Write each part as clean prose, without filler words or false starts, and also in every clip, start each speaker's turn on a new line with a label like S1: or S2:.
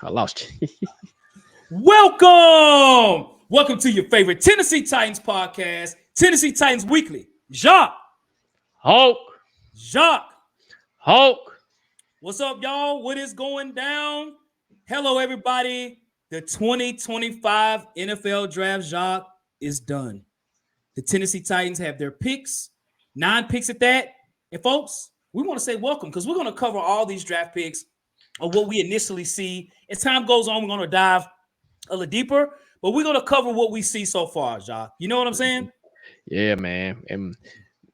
S1: I lost you.
S2: Welcome to your favorite Tennessee Titans podcast, Tennessee Titans Weekly.
S1: Hulk.
S2: Jacques,
S1: Hulk.
S2: what's up, y'all? What is going down? Hello, everybody. The 2025 NFL Draft, Jacques, is done. The Tennessee Titans have their picks, 9 picks at that. And folks, we want to say welcome because we're going to cover all these draft picks of what we initially see. As time goes on, we're going to dive a little deeper, but we're going to cover what we see so far, Jacques. You know what I'm saying?
S1: Yeah, man. And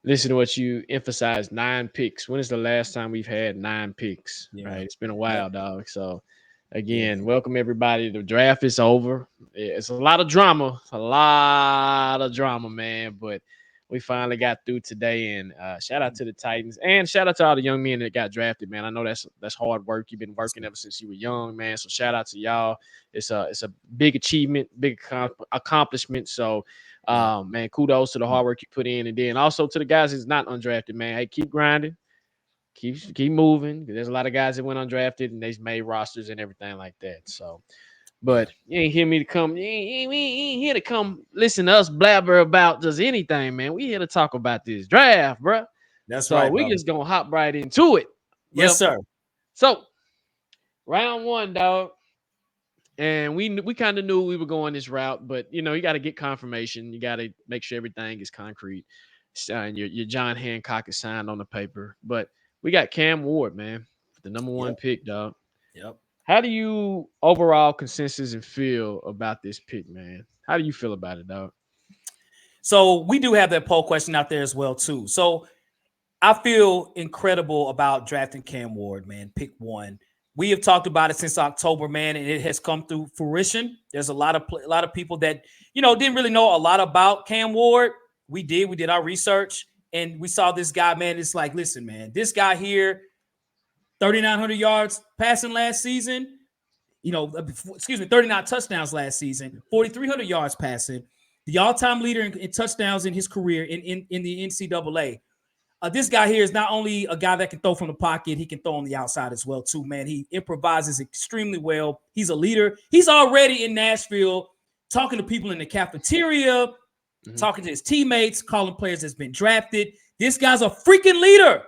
S1: listen to what you emphasized, 9 picks. When is the last time we've had 9 picks?
S2: Yeah.
S1: Right. It's been a while, dog. So again,
S2: Yeah.
S1: welcome everybody. The draft is over. It's a lot of drama. Man. But we finally got through today. And shout out to the Titans and shout out to all the young men that got drafted, man. I know that's hard work. You've been working ever since you were young, man. So shout out to y'all. It's a big achievement, big accomplishment. So man, kudos to the hard work you put in, and then also to the guys that's not undrafted, man. Hey, keep grinding, keep moving. There's a lot of guys that went undrafted and they made rosters and everything like that. So, but you ain't hear me to come. You ain't here to come listen to us blabber about just anything, man. We here to talk about this draft, bro.
S2: That's
S1: so
S2: right.
S1: We
S2: brother.
S1: just gonna hop right into it.
S2: Yes, sir.
S1: So, round 1, dog. And we kind of knew we were going this route, but you got to get confirmation. You got to make sure everything is concrete. And your John Hancock is signed on the paper. But we got Cam Ward, man, the number 1 pick, dog.
S2: Yep.
S1: How do you overall consensus and feel about this pick, man? How do you feel about it, dog?
S2: So we do have that poll question out there as well, too. So I feel incredible about drafting Cam Ward, man. Pick 1. We have talked about it since October, man, and it has come through fruition. There's a lot of people that didn't really know a lot about Cam Ward. We did our research, and we saw this guy, man. It's like, listen, man, this guy here, 3,900 yards passing last season. 39 touchdowns last season, 4,300 yards passing. The all-time leader in touchdowns in his career in the NCAA. This guy here is not only a guy that can throw from the pocket, he can throw on the outside as well, too, man. He improvises extremely well. He's a leader. He's already in Nashville talking to people in the cafeteria, talking to his teammates, calling players that's been drafted. This guy's a freaking leader,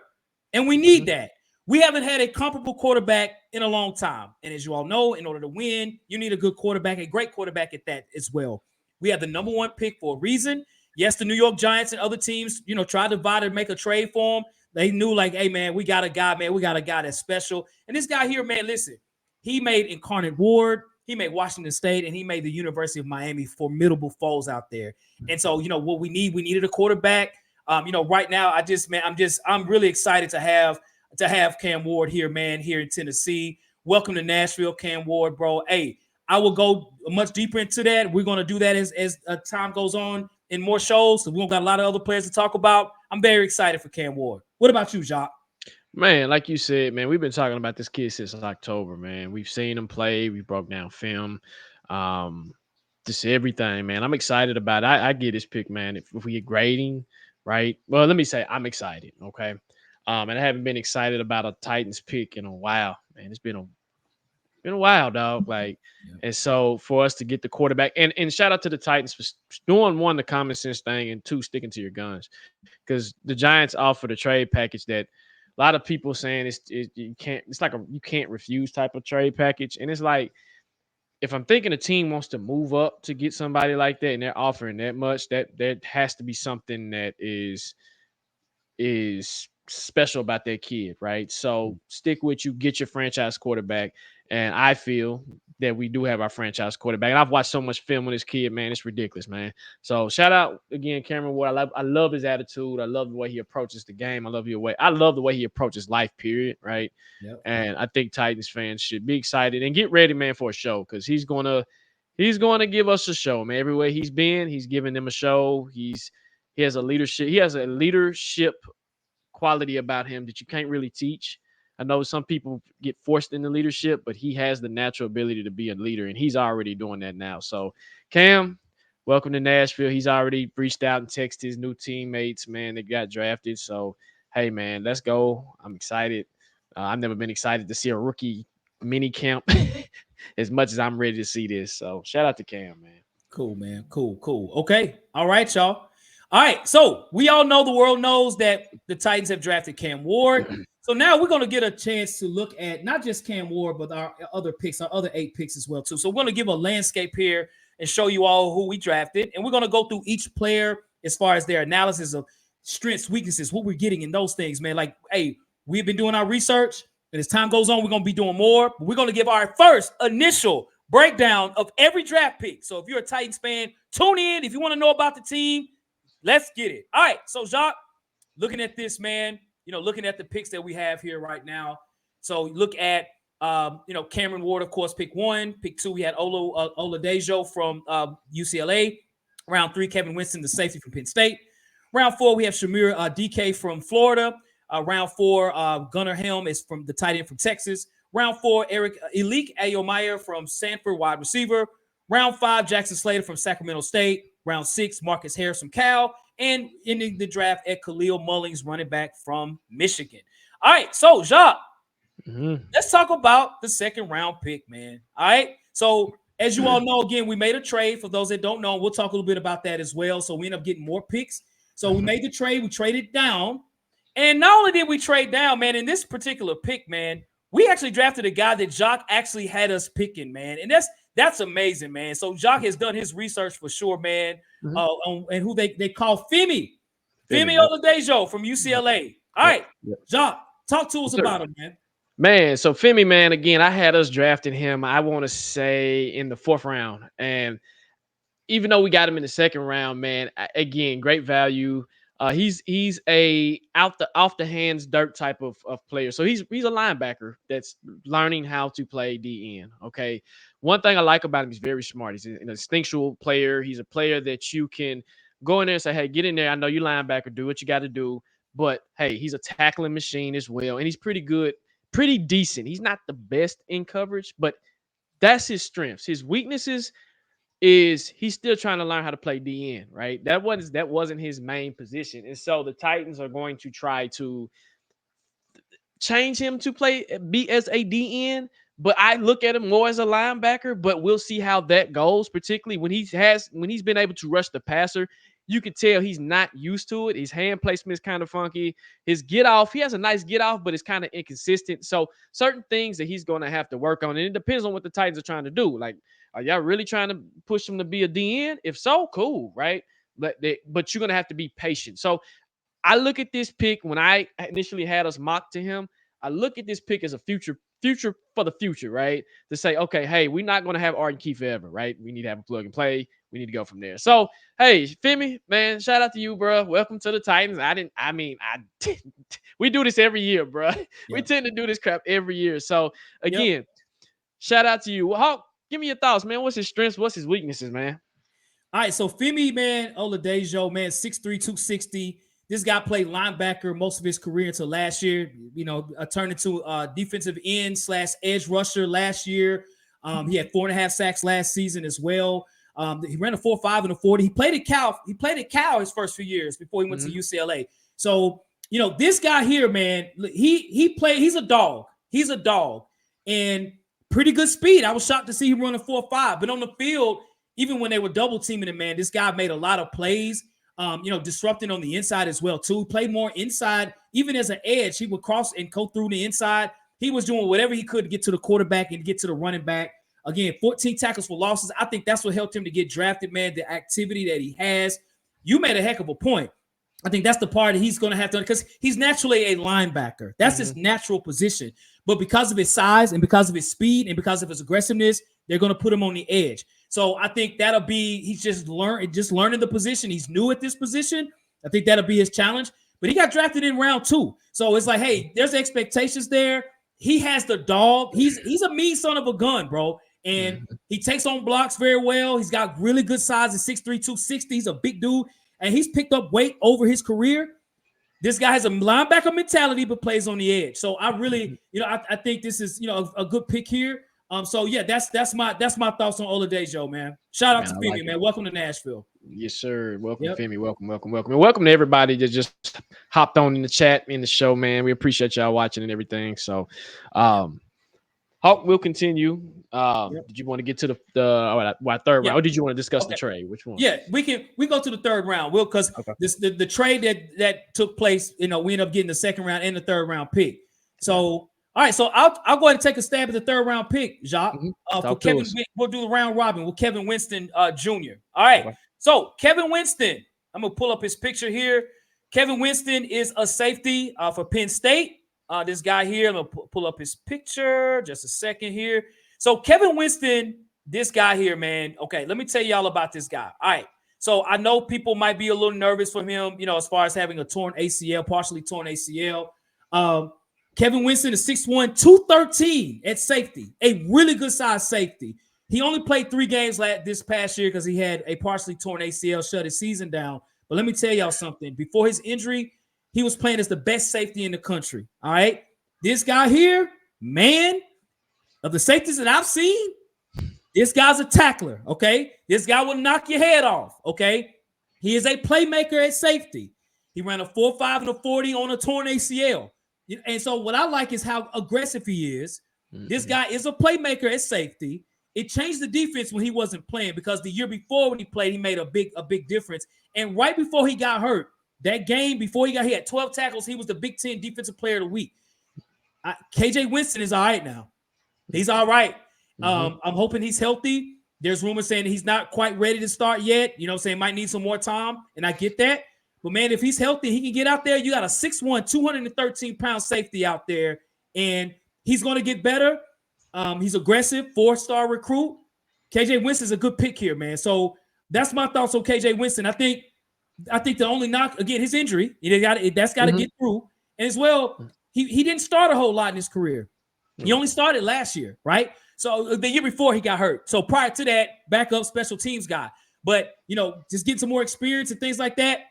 S2: and we need that. We haven't had a comparable quarterback in a long time. And as you all know, in order to win, you need a good quarterback, a great quarterback at that as well. We have the number 1 pick for a reason. Yes, the New York Giants and other teams, tried to buy to make a trade for him. They knew, like, hey, man, we got a guy, man. We got a guy that's special. And this guy here, man, listen, he made Incarnate Ward, he made Washington State, and he made the University of Miami formidable foes out there. And so, what we needed a quarterback. Right now, I'm really excited to have Cam Ward here, man, here in Tennessee. Welcome to Nashville, Cam Ward, bro. Hey, I will go much deeper into that. We're going to do that as time goes on in more shows. So we've got a lot of other players to talk about. I'm very excited for Cam Ward. What about you, Jacques?
S1: Man, like you said, man, we've been talking about this kid since October, man. We've seen him play. We broke down film. Just everything, man. I'm excited about it. I get his pick, man. If we get grading, right? Well, let me say I'm excited, okay? And I haven't been excited about a Titans pick in a while, man. It's been a while, dog. Like, and so for us to get the quarterback, and shout out to the Titans for doing 1, the common sense thing, and 2, sticking to your guns, because the Giants offered a trade package that a lot of people saying you can't. It's like you can't refuse type of trade package, and it's like, if I'm thinking a team wants to move up to get somebody like that, and they're offering that much, that has to be something that is special about that kid, right? So stick with you, get your franchise quarterback. And I feel that we do have our franchise quarterback. And I've watched so much film on this kid, man. It's ridiculous, man. So shout out again, Cameron Ward. I love his attitude. I love the way he approaches the game. I love the way he approaches life, period, right?
S2: Yep.
S1: And I think Titans fans should be excited and get ready, man, for a show, because he's gonna give us a show, man. Everywhere he's been, he's giving them a show. He has a leadership quality about him that you can't really teach. I know some people get forced into leadership, but he has the natural ability to be a leader, and he's already doing that now. So, Cam, welcome to Nashville. He's already reached out and texted his new teammates, man, that got drafted. So, hey, man, let's go. I'm excited. I've never been excited to see a rookie mini camp as much as I'm ready to see this. So shout out to Cam, man.
S2: Cool, man. Cool. Okay. All right, y'all. All right. So we all know, the world knows that the Titans have drafted Cam Ward. So now we're going to get a chance to look at not just Cam Ward, but our other picks, our other 8 picks as well, too. So we're going to give a landscape here and show you all who we drafted. And we're going to go through each player as far as their analysis of strengths, weaknesses, what we're getting in those things, man. Like, hey, we've been doing our research, and as time goes on, we're going to be doing more. But we're going to give our first initial breakdown of every draft pick. So if you're a Titans fan, tune in. If you want to know about the team, let's get it. All right. So, Jacques, looking at this, man, looking at the picks that we have here right now. So look at, Cameron Ward, of course, pick 1. Pick 2, we had Oladejo from UCLA. Round 3, Kevin Winston, the safety from Penn State. Round 4, we have Chimere Dike from Florida. Round 4, Gunnar Helm is from the tight end from Texas. Round 4, Elic Ayomanor from Stanford, wide receiver. Round 5, Jackson Slater from Sacramento State. Round 6, Marcus Harris from Cal. And ending the draft at Kalel Mullings, running back from Michigan. All right, so Jacques, let's talk about the second round pick, man. All right, so as you all know, again, we made a trade. For those that don't know, we'll talk a little bit about that as well. So we end up getting more picks. So we made the trade. We traded down. And not only did we trade down, man, in this particular pick, man, we actually drafted a guy that Jacques actually had us picking, man. And that's amazing, man. So Jacques has done his research for sure, man. And who they call Femi Oladejo from UCLA. All right, Jacques, talk to us about him, man.
S1: Man, so Femi, man, again, I had us drafting him, I want to say, in the 4th round. And even though we got him in the 2nd round, man, again, great value. He's a off the hands dirt type of player. So he's a linebacker that's learning how to play DN. Okay. One thing I like about him, he's very smart. He's an instinctual player. He's a player that you can go in there and say, hey, get in there. I know you linebacker, do what you got to do. But hey, he's a tackling machine as well. And he's pretty good, pretty decent. He's not the best in coverage, but that's his strengths. His weaknesses is he's still trying to learn how to play DN, right? That wasn't his main position. And so the Titans are going to try to change him to be as a DN, but I look at him more as a linebacker, but we'll see how that goes, particularly when he's been able to rush the passer. You can tell he's not used to it. His hand placement is kind of funky. His get off, he has a nice get off, but it's kind of inconsistent. So certain things that he's going to have to work on. And it depends on what the Titans are trying to do. Like, are y'all really trying to push him to be a DN? If so, cool, right? But you're going to have to be patient. So I look at this pick when I initially had us mocked to him. I look at this pick as a future for the future, right? To say, okay, hey, we're not going to have Arden Key forever, right? We need to have a plug and play. We need to go from there. So, hey, Femi, man, shout out to you, bro. Welcome to the Titans. We do this every year, bro. Yep. We tend to do this crap every year. So, again, shout out to you. Hawk, give me your thoughts, man. What's his strengths? What's his weaknesses, man?
S2: All right, so Femi, man, Oladejo, man, 6'3", 260. This guy played linebacker most of his career until last year. Turned into defensive end / edge rusher last year. He had 4.5 sacks last season as well. He ran a 4.5 and a 40. He played at Cal his first few years before he went to UCLA. So, this guy here, man, he's a dog. He's a dog. And pretty good speed. I was shocked to see him run a 4.5. But on the field, even when they were double teaming him, man, this guy made a lot of plays. Disrupting on the inside as well, too. Played more inside. Even as an edge, he would cross and go through the inside. He was doing whatever he could to get to the quarterback and get to the running back. Again, 14 tackles for losses. I think that's what helped him to get drafted, man, the activity that he has. You made a heck of a point. I think that's the part that he's going to have to, because he's naturally a linebacker. That's his natural position. But because of his size and because of his speed and because of his aggressiveness, they're going to put him on the edge. So I think he's just learning the position. He's new at this position. I think that'll be his challenge. But he got drafted in round 2. So it's like, hey, there's expectations there. He has the dog. He's a mean son of a gun, bro. And he takes on blocks very well. He's got really good size at 6'3", 260. He's a big dude. And he's picked up weight over his career. This guy has a linebacker mentality, but plays on the edge. So I really, I think this is, a good pick here. So yeah, that's my thoughts on Oladejo, man. Shout out to Femi, man. Welcome to Nashville.
S1: Yes, sir. Welcome, Femi. Welcome. And welcome to everybody that just hopped on in the chat in the show, man. We appreciate y'all watching and everything. So Hawk will continue.
S2: Yep.
S1: Did you want to get to the third
S2: Yeah.
S1: round, or did you want to discuss the
S2: Okay.
S1: trade? Which one?
S2: Yeah, we go to the third round. Because
S1: Okay.
S2: the trade that took place, we end up getting the second round and the third round pick. So all right, so I'll go ahead and take a stab at the third round pick, Jacques. For
S1: Talk to
S2: Kevin,
S1: us.
S2: we'll do the round robin with Kevin Winston Jr. All right.
S1: Okay.
S2: So Kevin Winston, I'm gonna pull up his picture here. Kevin Winston is a safety for Penn State. This guy here, I'm gonna pull up his picture just a second here. So Kevin Winston, this guy here, man. Okay, let me tell y'all about this guy. All right. So I know people might be a little nervous for him, as far as having a torn ACL, partially torn ACL. Kevin Winston is 6'1", 213 at safety, a really good size safety. He only played 3 games this past year because he had a partially torn ACL, shut his season down. But let me tell y'all something. Before his injury, he was playing as the best safety in the country. All right. This guy here, man, of the safeties that I've seen, this guy's a tackler. Okay. This guy will knock your head off. Okay. He is a playmaker at safety. He ran a 4.5 and a 40 on a torn ACL. And so what I like is how aggressive he is. This guy is a playmaker at safety. It changed the defense when he wasn't playing, because the year before when he played, he made a big difference. And right before he got hurt, that game before he had 12 tackles. He was the Big Ten Defensive Player of the Week. KJ Winston is all right now. He's all right. I'm hoping he's healthy. There's rumors saying he's not quite ready to start yet. Saying might need some more time, and I get that. But, man, if he's healthy, he can get out there. You got a 6'1", 213-pound safety out there, and he's going to get better. He's aggressive, 4-star recruit. KJ Winston's a good pick here, man. So that's my thoughts on KJ Winston. I think the only knock, again, his injury, that's got to get through. And as well, he didn't start a whole lot in his career. He only started last year, right? So the year before he got hurt. So prior to that, backup special teams guy. But, just getting some more experience and things like that,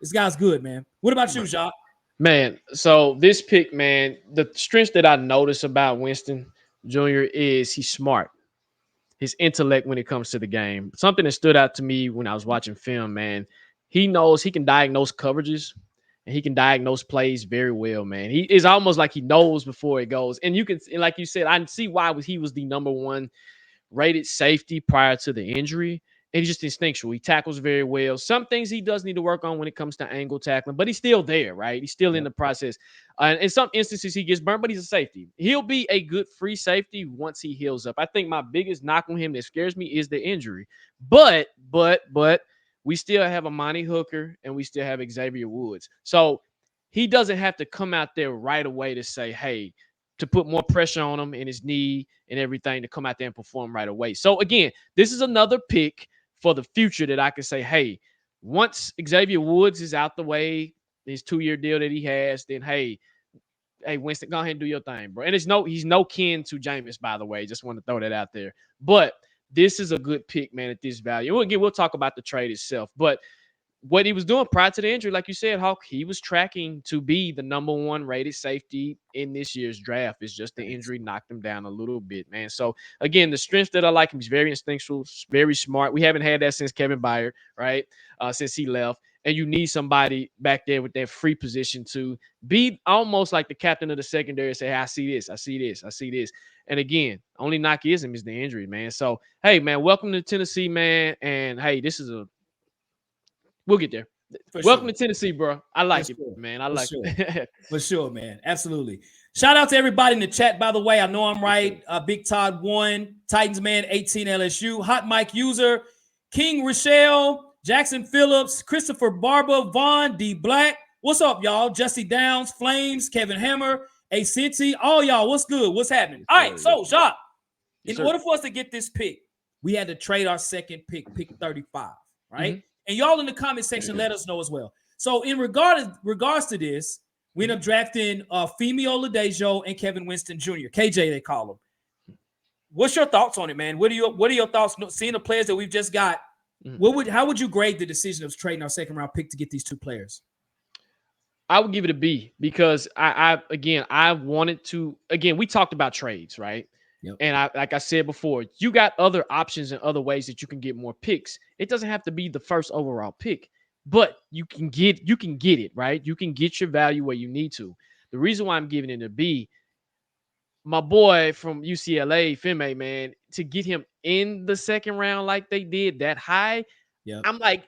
S2: this guy's good, man. What about you, Jacques?
S1: Man, so this pick, man, the strength that I notice about Winston Jr. is he's smart. His intellect when it comes to the game. Something that stood out to me when I was watching film, man. He knows he can diagnose coverages and he can diagnose plays very well, man. He is almost like he knows before it goes. And you can, like you said, I see why he was the number 1 rated safety prior to the injury. And he's just instinctual. He tackles very well. Some things he does need to work on when it comes to angle tackling, but he's still there, right? He's still in the process. In some instances, he gets burned, but he's a safety. He'll be a good free safety once he heals up. I think my biggest knock on him that scares me is the injury. But we still have Amani Hooker and we still have Xavier Woods. So he doesn't have to come out there right away to say, hey, to put more pressure on him in his knee and everything to come out there and perform right away. So again, this is another pick for the future that I can say, hey, once Xavier Woods is out the way, his 2-year deal that he has, then hey, Winston, go ahead and do your thing, bro. And he's no kin to Jameis, by the way. Just want to throw that out there. But this is a good pick, man, at this value. We'll talk about the trade itself. But what he was doing prior to the injury, like you said, Hawk, he was tracking to be the number 1 rated safety in this year's draft. It's just the injury knocked him down a little bit, man. So, again, the strength that I like him, he's very instinctual, very smart. We haven't had that since Kevin Byard, right, since he left. And you need somebody back there with that free position to be almost like the captain of the secondary and say, hey, I see this, I see this, I see this. And, again, only knock is him is the injury, man. So, hey, man, welcome to Tennessee, man. And, hey, this is we'll get there. Welcome to Tennessee, bro. I like it, man. I like it.
S2: For sure, man. Absolutely. Shout out to everybody in the chat, by the way. I know I'm right. Big Todd 1, Titans Man 18 LSU, Hot Mic User, King Rochelle, Jackson Phillips, Christopher Barber, Vaughn, D Black. What's up, y'all? Jesse Downs, Flames, Kevin Hammer, A Cincy. All y'all, what's good? What's happening? All right, so, Jacques, in order for us to get this pick, we had to trade our second pick 35, right? And y'all in the comment section, let us know as well. So in regards to this, we end up drafting Femi Oladejo and Kevin Winston Jr., KJ they call him. What's your thoughts on it, man? What are your thoughts seeing the players that we've just got? How would you grade the decision of trading our second round pick to get these 2 players?
S1: I would give it a B because I wanted to, again, we talked about trades, right? Yep. And like I said before, you got other options and other ways that you can get more picks. It doesn't have to be the first overall pick, but you can get it, right? You can get your value where you need to. The reason why I'm giving it a B, my boy from UCLA, Femi, man, to get him in the second round like they did that high,
S2: Yep.
S1: I'm like,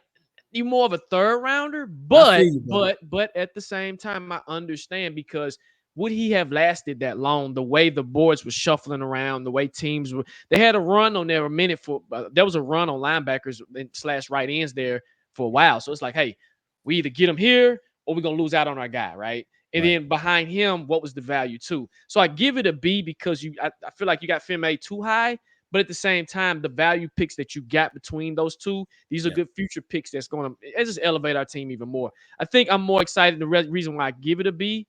S1: you more of a third rounder,
S2: I feel
S1: but
S2: you, brother.
S1: but at the same time, I understand because would he have lasted that long? The way the boards were shuffling around, the way teams were, they had a run on there a minute for there was a run on linebackers and slash right ends there for a while. So it's like, hey, we either get him here or we're gonna lose out on our guy, right? And
S2: Right.
S1: then behind him, what was the value too? So I give it a B because I feel like you got Femi too high, but at the same time, the value picks that you got between those two, these are
S2: Yeah.
S1: good future picks that's going to just elevate our team even more. I think I'm more excited. The reason why I give it a B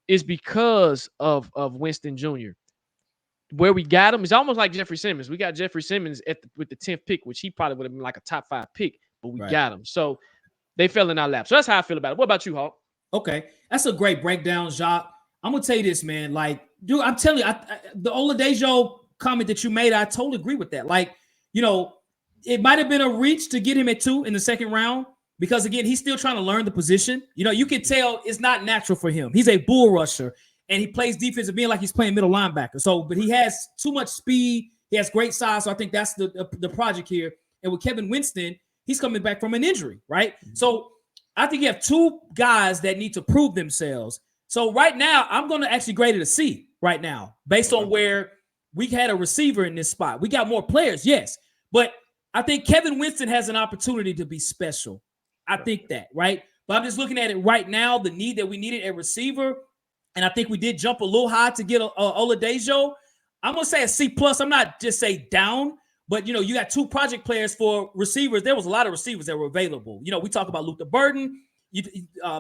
S1: is because of Winston Jr. Where we got him is almost like Jeffrey Simmons. We got Jeffrey Simmons with the 10th pick, which he probably would have been like a top 5 pick, but we
S2: Right.
S1: got him. So they fell in our lap. So that's how I feel about it. What about you, Hawk?
S2: Okay, that's a great breakdown, Jacques. I'm gonna tell you this, man. Like, dude, I'm telling you, the Oladejo comment that you made, I totally agree with that. Like, you know, it might have been a reach to get him at 2 in the second round because again, he's still trying to learn the position. You know, you can tell it's not natural for him. He's a bull rusher and he plays defensive being like he's playing middle linebacker. So, but he has too much speed. He has great size. So I think that's the project here. And with Kevin Winston, he's coming back from an injury, right? So I think you have 2 guys that need to prove themselves. So right now, I'm going to actually grade it a C right now, based on where we had a receiver in this spot. We got more players, yes, but I think Kevin Winston has an opportunity to be special. I think that, right? But I'm just looking at it right now, the need that we needed at receiver, and I think we did jump a little high to get Oladejo. I'm going to say a C+. I'm not just say down. But, you know, you got 2 project players for receivers. There was a lot of receivers that were available. You know, we talk about Luther Burden,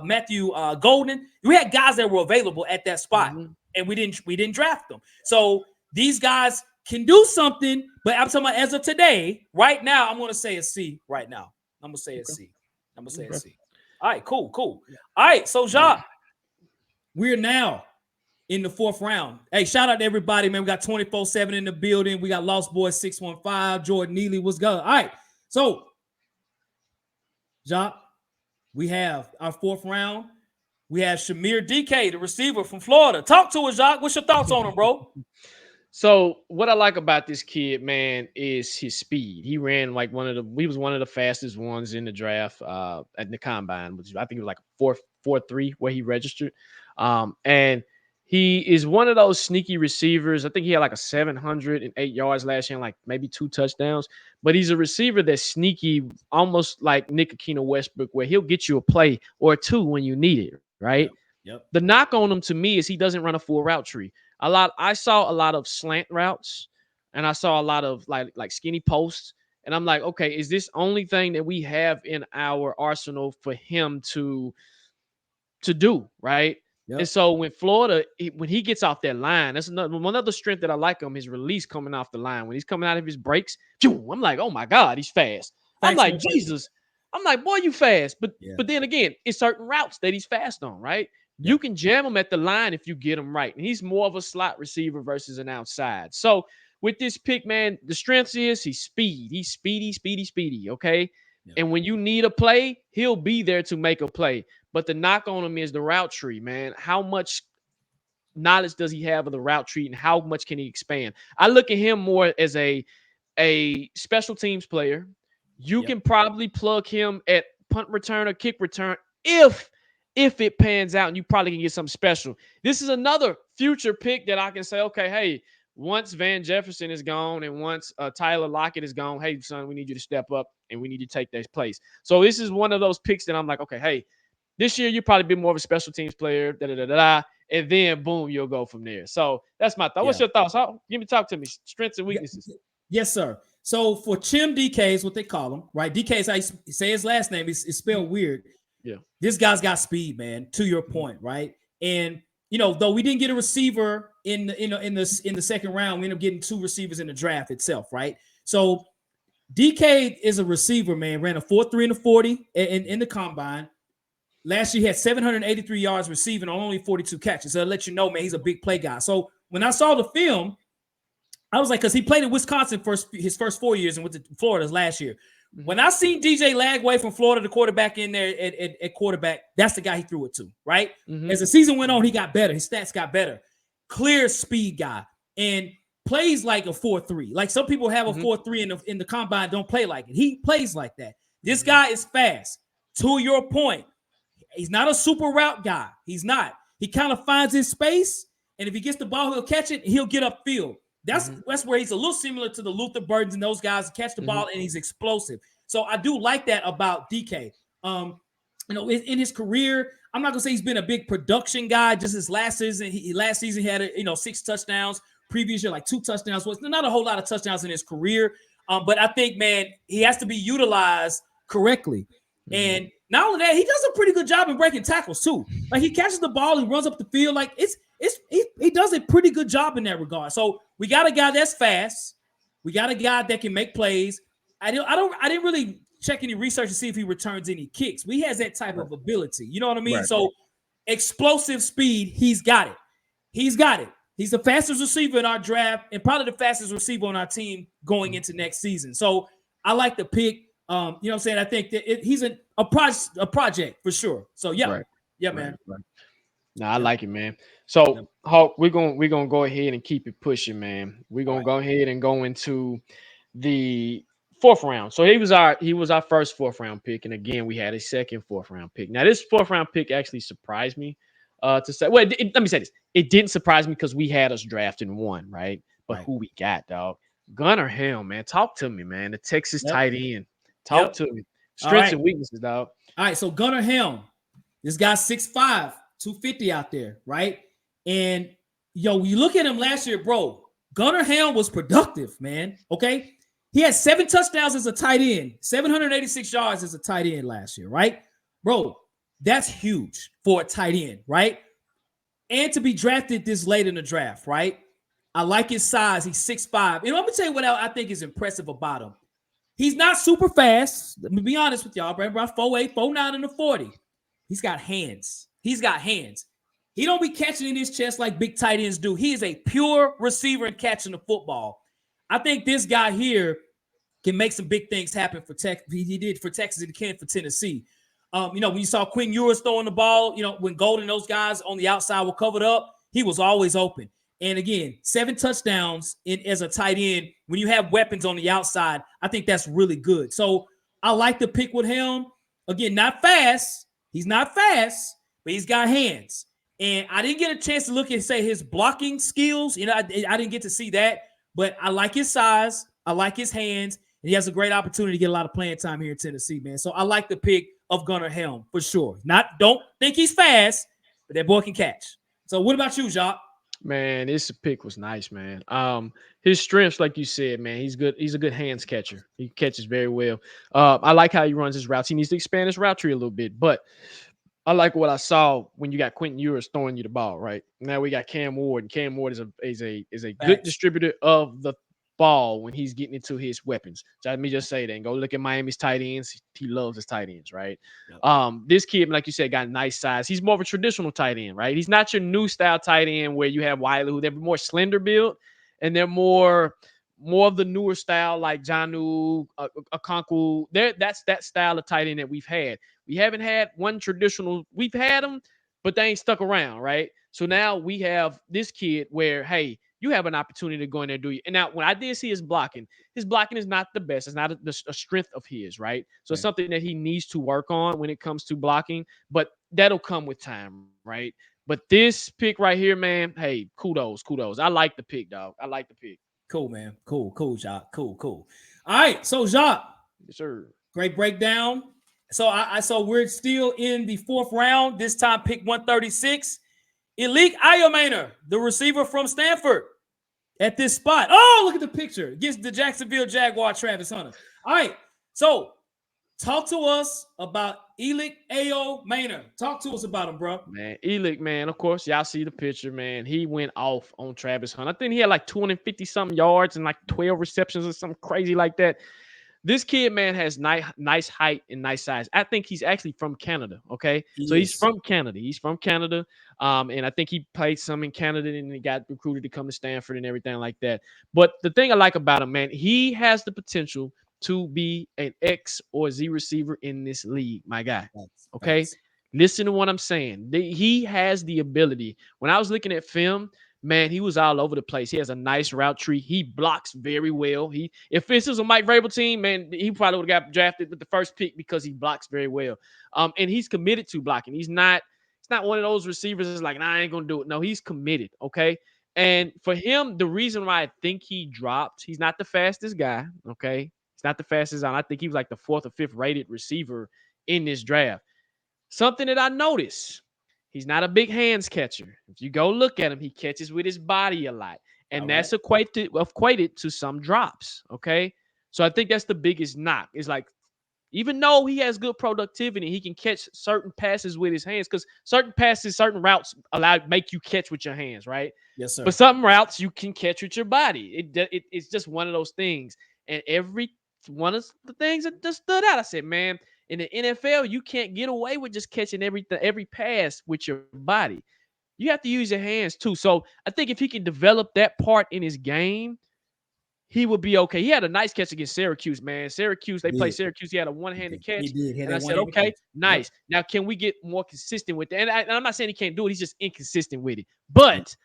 S2: Matthew Golden. We had guys that were available at that spot, and we didn't draft them. So these guys can do something, but I'm talking about as of today, right now, I'm going to say a C right now. I'm going to say a C. I'm going to say a C. All right, cool. All right, so Jacques, we're now in the 4th round. Hey, shout out to everybody, man. We got 24/7 in the building. We got Lost Boys 615, Jordan Neely. What's good? All right. So, Jacques, we have our 4th round. We have Chimere Dike, the receiver from Florida. Talk to us, Jacques. What's your thoughts on him, bro?
S1: So what I like about this kid, man, is his speed. He ran like he was one of the fastest ones in the draft at the combine, which I think it was like 4.43 where he registered. And he is one of those sneaky receivers. I think he had like a 708 yards last year and like maybe 2 touchdowns. But he's a receiver that's sneaky, almost like Nick Akina Westbrook, where he'll get you a play or 2 when you need it, right?
S2: Yep.
S1: The knock on him to me is he doesn't run a full route tree. I saw a lot of slant routes and I saw a lot of like skinny posts. And I'm like, okay, is this only thing that we have in our arsenal for him to do, right?
S2: Yep.
S1: And so when Florida, when he gets off that line, that's one other strength that I like him, his release coming off the line. When he's coming out of his breaks, I'm like, oh my God, he's fast. I'm like, Jesus. I'm like, boy, you fast. But then again, it's certain routes that he's fast on, right? You can jam him at the line if you get him right. And he's more of a slot receiver versus an outside. So with this pick, man, the strength is he's speed. He's speedy, okay? Yep. And when you need a play, he'll be there to make a play. But the knock on him is the route tree, man. How much knowledge does he have of the route tree and how much can he expand? I look at him more as a special teams player. You can probably plug him at punt return or kick return if it pans out, and you probably can get something special. This is another future pick that I can say, okay, hey, once Van Jefferson is gone and once Tyler Lockett is gone, hey, son, we need you to step up and we need you to take this place. So this is one of those picks that I'm like, okay, hey, this year you'll probably be more of a special teams player, and then boom, you'll go from there. So that's my thought. What's your thoughts? Talk to me. Strengths and weaknesses.
S2: Yes, sir. So for Chim Dike is what they call him, right? Dike is how you say his last name. It's spelled weird.
S1: Yeah.
S2: This guy's got speed, man, to your point, right? And you know, though we didn't get a receiver in the second round, we ended up getting 2 receivers in the draft itself, right? So Dike is a receiver, man, ran a 4.3 and a 40 in the combine. Last year he had 783 yards receiving on only 42 catches. So that let you know, man, he's a big play guy. So when I saw the film, I was like, because he played in Wisconsin his first 4 years and went to Florida's last year. When I seen DJ Lagway from Florida, the quarterback in there at quarterback, that's the guy he threw it to, right? As the season went on, he got better. His stats got better. clear speed guy, and plays like a 4.3. Like some people have a 4.3 in the combine, don't play like it. He plays like that. This guy is fast. To your point, he's not a super route guy. He's not. He kind of finds his space, and if he gets the ball, he'll catch it. He'll get upfield. That's where he's a little similar to the Luther Burdens and those guys. Catch the ball, and he's explosive. So I do like that about Dike. In his career, I'm not gonna say he's been a big production guy. Just his last season, he had 6 touchdowns. Previous year, like 2 touchdowns. Was not a whole lot of touchdowns in his career. But I think, man, he has to be utilized correctly. And not only that, he does a pretty good job in breaking tackles too. Like he catches the ball, he runs up the field. Like he does a pretty good job in that regard. So we got a guy that's fast. We got a guy that can make plays. I didn't really check any research to see if he returns any kicks. But he has that type of ability. You know what I mean? Right. So explosive speed, he's got it. He's got it. He's the fastest receiver in our draft and probably the fastest receiver on our team going into next season. So I like the pick. You know what I'm saying? I think that he's a project for sure. So yeah,
S1: right.
S2: Yeah, man.
S1: Right. No, I like it, man. So Hawk, we're gonna go ahead and keep it pushing, man. We're gonna go ahead and go into the 4th round. So he was our first 4th round pick, and again we had a second 4th round pick. Now this 4th round pick actually surprised me. To say, well, let me say this: it didn't surprise me because we had us drafting 1, right? But who we got, dog? Gunnar Helm, man. Talk to me, man. The Texas tight end. Talk to me. Strengths and weaknesses, dog.
S2: All right, so Gunnar Helm, this guy's 6'5", 250 out there, right? And when you look at him last year, bro, Gunnar Helm was productive, man. Okay, he had 7 touchdowns as a tight end, 786 yards as a tight end last year, right, bro? That's huge for a tight end, right? And to be drafted this late in the draft, right? I like his size. He's 6'5". And I'm gonna tell you what I think is impressive about him. He's not super fast. Let me be honest with y'all, bro. About 4'8", 4'9", in the 40. He's got hands. He don't be catching in his chest like big tight ends do. He is a pure receiver and catching the football. I think this guy here can make some big things happen for Texas. He did for Texas and he can for Tennessee. When you saw Quinn Ewers throwing the ball, when Golden, those guys on the outside were covered up, he was always open. And again, 7 touchdowns as a tight end. When you have weapons on the outside, I think that's really good. So I like the pick with him. Again, not fast. He's not fast, but he's got hands. And I didn't get a chance to look and say his blocking skills. I didn't get to see that. But I like his size. I like his hands. And he has a great opportunity to get a lot of playing time here in Tennessee, man. So I like the pick of Gunnar Helm for sure. Don't think he's fast, but that boy can catch. So what about you, Jacques?
S1: Man, this pick was nice, man. His strengths, like you said, man, he's good. He's a good hands catcher. He catches very well. I like how he runs his routes. He needs to expand his route tree a little bit, but I like what I saw when you got Quentin Ewers throwing you the ball. Right now, we got Cam Ward, and Cam Ward is a good distributor of the ball when he's getting into his weapons. So let me just say that and go look at Miami's tight ends. He loves his tight ends, right? Yep. This kid, like you said, got nice size. He's more of a traditional tight end, right? He's not your new style tight end where you have Wiley, who they're more slender build, and they're more of the newer style like Janu, Okonkwo. That's that style of tight end that we've had. We haven't had one traditional. We've had them, but they ain't stuck around, right? So now we have this kid where, hey, you have an opportunity to go in there and do it. And now when I did see his blocking is not the best. It's not a strength of his, right? So it's something that he needs to work on when it comes to blocking, but that'll come with time, right? But this pick right here, man, hey, kudos. I like the pick, dog. I like the pick.
S2: Cool, man. Cool, Jacques. Cool. All right, so Jacques.
S1: Yes, sir.
S2: Great breakdown. So we're still in the 4th round. This time, pick 136. Elic Ayomanor, the receiver from Stanford, at this spot. Oh, look at the picture. Against the Jacksonville Jaguar, Travis Hunter. All right, so talk to us about Elic Ayomanor. Talk to us about him, bro.
S1: Man, Elic, man, of course, y'all see the picture, man. He went off on Travis Hunter. I think he had like 250-something yards and like 12 receptions or something crazy like that. This kid, man, has nice height and nice size. I think he's actually from Canada, okay? He's from Canada. And I think he played some in Canada and he got recruited to come to Stanford and everything like that. But the thing I like about him, man, he has the potential to be an X or Z receiver in this league, my guy, okay? Listen to what I'm saying. He has the ability. When I was looking at film, man, he was all over the place. He has a nice route tree. He blocks very well. If this was a Mike Vrabel team, man, he probably would have got drafted with the first pick because he blocks very well. And he's committed to blocking. He's not one of those receivers that's like, nah, I ain't gonna do it. No, he's committed. Okay. And for him, the reason why I think he dropped, he's not the fastest guy. Okay. He's not the fastest. I think he was like the 4th or 5th rated receiver in this draft. Something that I noticed, he's not a big hands catcher. If you go look at him, he catches with his body a lot. And that's equated to some drops. Okay. So I think that's the biggest knock. It's like, even though he has good productivity, he can catch certain passes with his hands because certain passes, certain routes make you catch with your hands, right?
S2: Yes, sir.
S1: But some routes you can catch with your body. It's just one of those things. And every one of the things that just stood out, I said, man, in the NFL, you can't get away with just catching every pass with your body. You have to use your hands too. So I think if he can develop that part in his game, he would be okay. He had a nice catch against Syracuse, man. They played Syracuse. He had a one-handed catch.
S2: He did.
S1: And I said, okay, nice. Yep. Now, can we get more consistent with that? And I'm not saying he can't do it. He's just inconsistent with it. But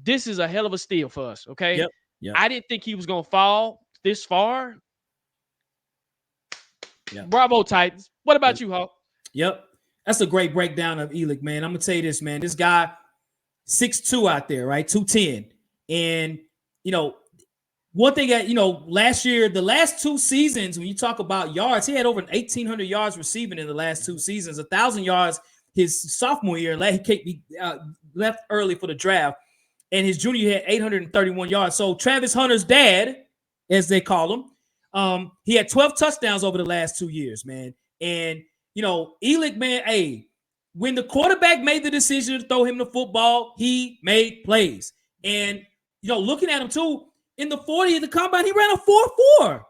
S1: this is a hell of a steal for us, okay?
S2: Yep.
S1: I didn't think he was going to fall this far.
S2: Yep.
S1: Bravo, Titans. What about you, Hawk?
S2: Yep. That's a great breakdown of Elic, man. I'm going to tell you this, man. This guy, 6'2" out there, right? 210. And, one thing that, last year, the last 2 seasons, when you talk about yards, he had over 1,800 yards receiving in the last 2 seasons, 1,000 yards his sophomore year. He left early for the draft, and his junior year had 831 yards. So Travis Hunter's dad, as they call him, he had 12 touchdowns over the last 2 years, man. And, Elic, man, when the quarterback made the decision to throw him the football, he made plays. And, looking at him, too, in the 40 of the combine, he ran a 4.4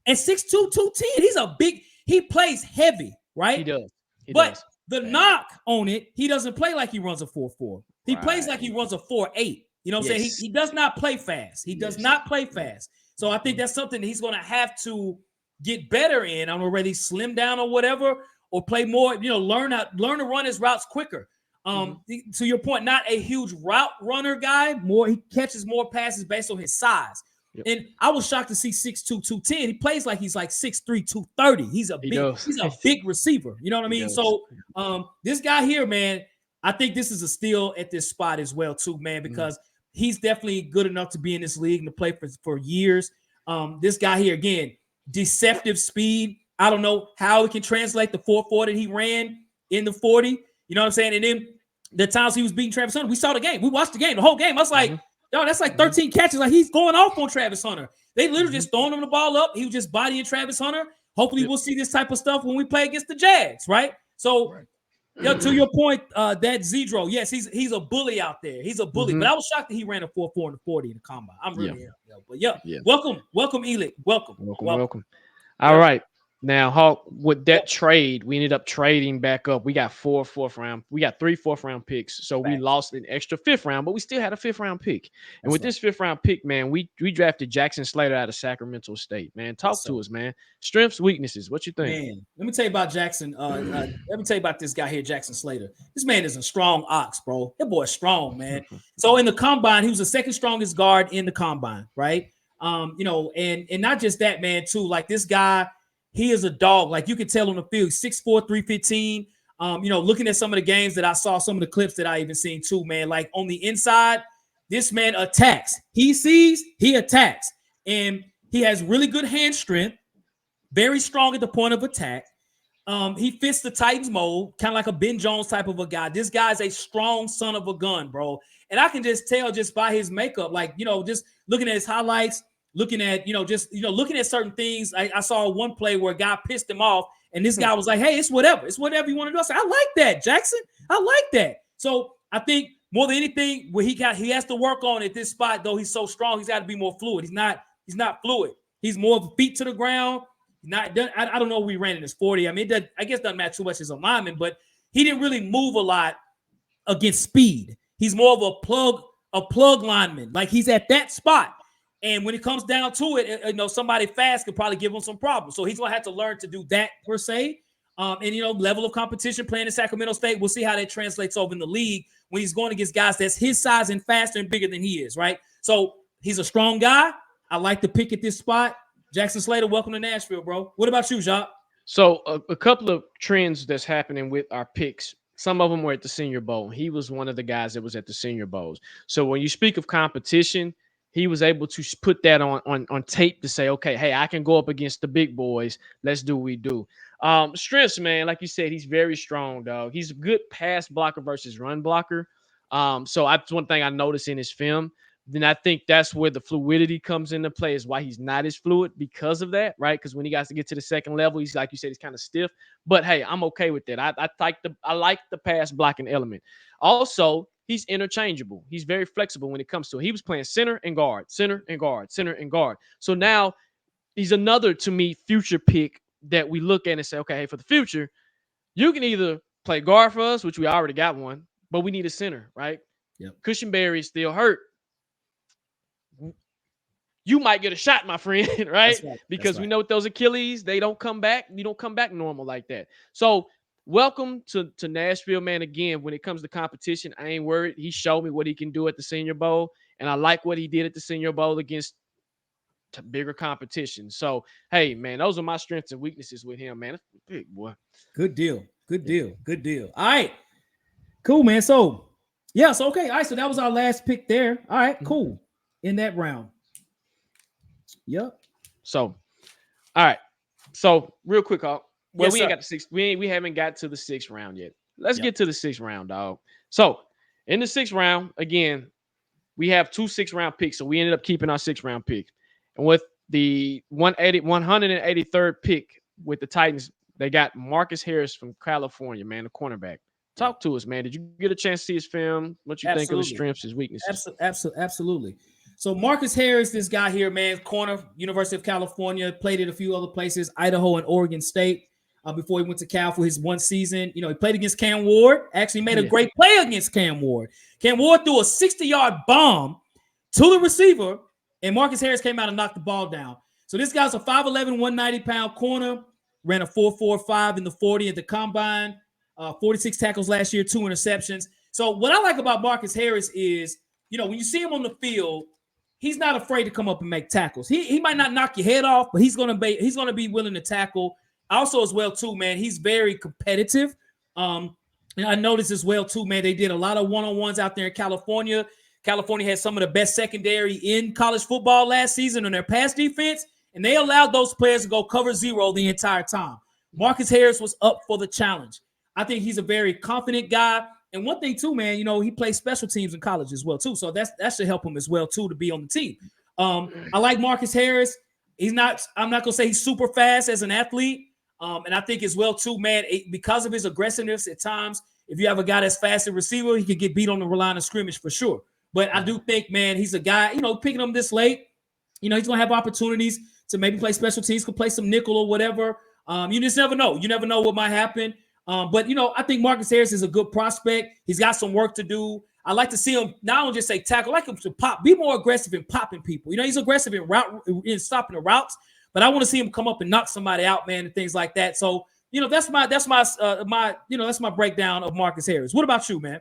S2: and 6'2", 210. He plays heavy, right?
S1: He does.
S2: But the knock on it, he doesn't play like he runs a 4.4. He plays like he runs a 4.8. You know what I'm saying? He does not play fast. He does not play fast. So I think that's something that he's going to have to get better in. I don't know whether he slim down or whatever, or play more, learn to run his routes quicker. To your point, not a huge route runner guy. He catches more passes based on his size. Yep. And I was shocked to see 6'2", 210. He plays like he's like 6'3", 230. He's a big receiver. You know what I mean? So this guy here, man, I think this is a steal at this spot as well, too, man, because he's definitely good enough to be in this league and to play for years. This guy here, again, deceptive speed. I don't know how he can translate the 4.4 that he ran in the 40. You know what I'm saying? And then the times he was beating Travis Hunter, we saw the game. We watched the game, the whole game. I was like, that's like 13 catches. Like, he's going off on Travis Hunter. They literally just throwing him the ball up. He was just bodying Travis Hunter. Hopefully we'll see this type of stuff when we play against the Jags, right? So, to your point, that Zedro, yes, he's a bully out there. He's a bully. But I was shocked that he ran a 4.4 in the 40 in the combine. I'm really But welcome, Elic. Welcome.
S1: All right. Now, Hawk, with that trade, we ended up trading back up. We got 3 4th-round picks. So we lost an extra 5th round, but we still had a 5th-round pick. And with this 5th-round pick, man, we drafted Jackson Slater out of Sacramento State. Man, talk to us, man. Strengths, weaknesses. What you think?
S2: Man, let me tell you about Jackson. Let me tell you about this guy here, Jackson Slater. This man is a strong ox, bro. That boy is strong, man. So in the combine, he was the 2nd strongest guard in the combine, right? And not just that, man, too. Like, this guy, he is a dog. Like, you can tell on the field, 6'4", 315. Looking at some of the games that I saw, some of the clips that I even seen too, man, like on the inside, this man attacks. He sees, he attacks. And he has really good hand strength, very strong at the point of attack. He fits the Titans mold, kind of like a Ben Jones type of a guy. This guy's a strong son of a gun, bro. And I can just tell just by his makeup, like, just looking at his highlights, looking at, looking at certain things. I saw one play where a guy pissed him off, and this guy was like, hey, it's whatever. It's whatever you want to do. I said, I like that, Jackson. I like that. So I think more than anything, what he has to work on at this spot, though he's so strong, he's got to be more fluid. He's not fluid. He's more of a feet to the ground. I don't know if we ran in his 40. I mean, I guess it doesn't matter too much as a lineman, but he didn't really move a lot against speed. He's more of a plug lineman. Like, he's at that spot. And when it comes down to it, somebody fast could probably give him some problems. So he's going to have to learn to do that per se. And level of competition playing in Sacramento State. We'll see how that translates over in the league when he's going against guys that's his size and faster and bigger than he is, right? So he's a strong guy. I like the pick at this spot. Jackson Slater, welcome to Nashville, bro. What about you, Jacques?
S1: So a couple of trends that's happening with our picks. Some of them were at the Senior Bowl. He was one of the guys that was at the Senior Bowls. So when you speak of competition, he was able to put that on tape to say, okay, hey, I can go up against the big boys. Let's do what we do. Strengths, man, like you said, he's very strong, dog. He's a good pass blocker versus run blocker. So that's one thing I noticed in his film. Then I think that's where the fluidity comes into play, is why he's not as fluid because of that, right? Because when he got to get to the second level, he's, like you said, he's kind of stiff. But hey, I'm okay with that. I like the pass blocking element. Also, he's interchangeable. He's very flexible when it comes to it. He was playing center and guard, center and guard, center and guard. So now he's another, to me, future pick that we look at and say, okay, hey, for the future, you can either play guard for us, which we already got one, but we need a center, right?
S2: Yep.
S1: Cushionberry is still hurt. You might get a shot, my friend, right? Because we know with those Achilles, they don't come back. You don't come back normal like that. So welcome to Nashville, man. Again, when it comes to competition, I ain't worried. He showed me what he can do at the Senior Bowl, and I like what he did at the Senior Bowl against bigger competition. So, hey, man, those are my strengths and weaknesses with him, man. That's big boy.
S2: Good deal. Good deal. Good deal. All right. Cool, man. So, yeah. So, okay. All right. So that was our last pick there. All right. Cool. In that round. Yep.
S1: So, all right. So, real quick, we
S2: Yes,
S1: ain't got the sixth. We haven't got to the sixth round yet. Let's get to the sixth round, dog. So, in the sixth round, again, we have 2 6th-round picks. So we ended up keeping our 6th-round pick. And with the 183rd pick with the Titans, they got Marcus Harris from California, man, the cornerback. Talk to us, man. Did you get a chance to see his film? What you think of his strengths, his weaknesses?
S2: Absolutely. So Marcus Harris, this guy here, man, corner, University of California, played at a few other places, Idaho and Oregon State, before he went to Cal for his one season. He played against Cam Ward. Actually made a great play against Cam Ward. Cam Ward threw a 60-yard bomb to the receiver, and Marcus Harris came out and knocked the ball down. So this guy's a 5'11", 190-pound corner, ran a 4.45 in the 40 at the combine, 46 tackles last year, 2 interceptions. So what I like about Marcus Harris is, when you see him on the field, he's not afraid to come up and make tackles. He might not knock your head off, but he's gonna be willing to tackle. Also, as well too, man, he's very competitive. And I noticed as well too, man, they did a lot of one-on-ones out there in California. California had some of the best secondary in college football last season on their pass defense, and they allowed those players to go cover zero the entire time. Marcus Harris was up for the challenge. I think he's a very confident guy. And one thing too, man, he plays special teams in college as well too. So that should help him as well too to be on the team. I like Marcus Harris. I'm not gonna say he's super fast as an athlete. And I think as well too, man, because of his aggressiveness at times, if you have a guy that's fast at receiver, he could get beat on the line of scrimmage for sure. But I do think, man, he's a guy, picking him this late, he's gonna have opportunities to maybe play special teams, could play some nickel or whatever. You just never know. You never know what might happen. But I think Marcus Harris is a good prospect. He's got some work to do. I like to see him not only just say tackle, I like him to pop, be more aggressive in popping people. He's aggressive in stopping the routes, but I want to see him come up and knock somebody out, man, and things like that. So, that's my breakdown of Marcus Harris. What about you, man?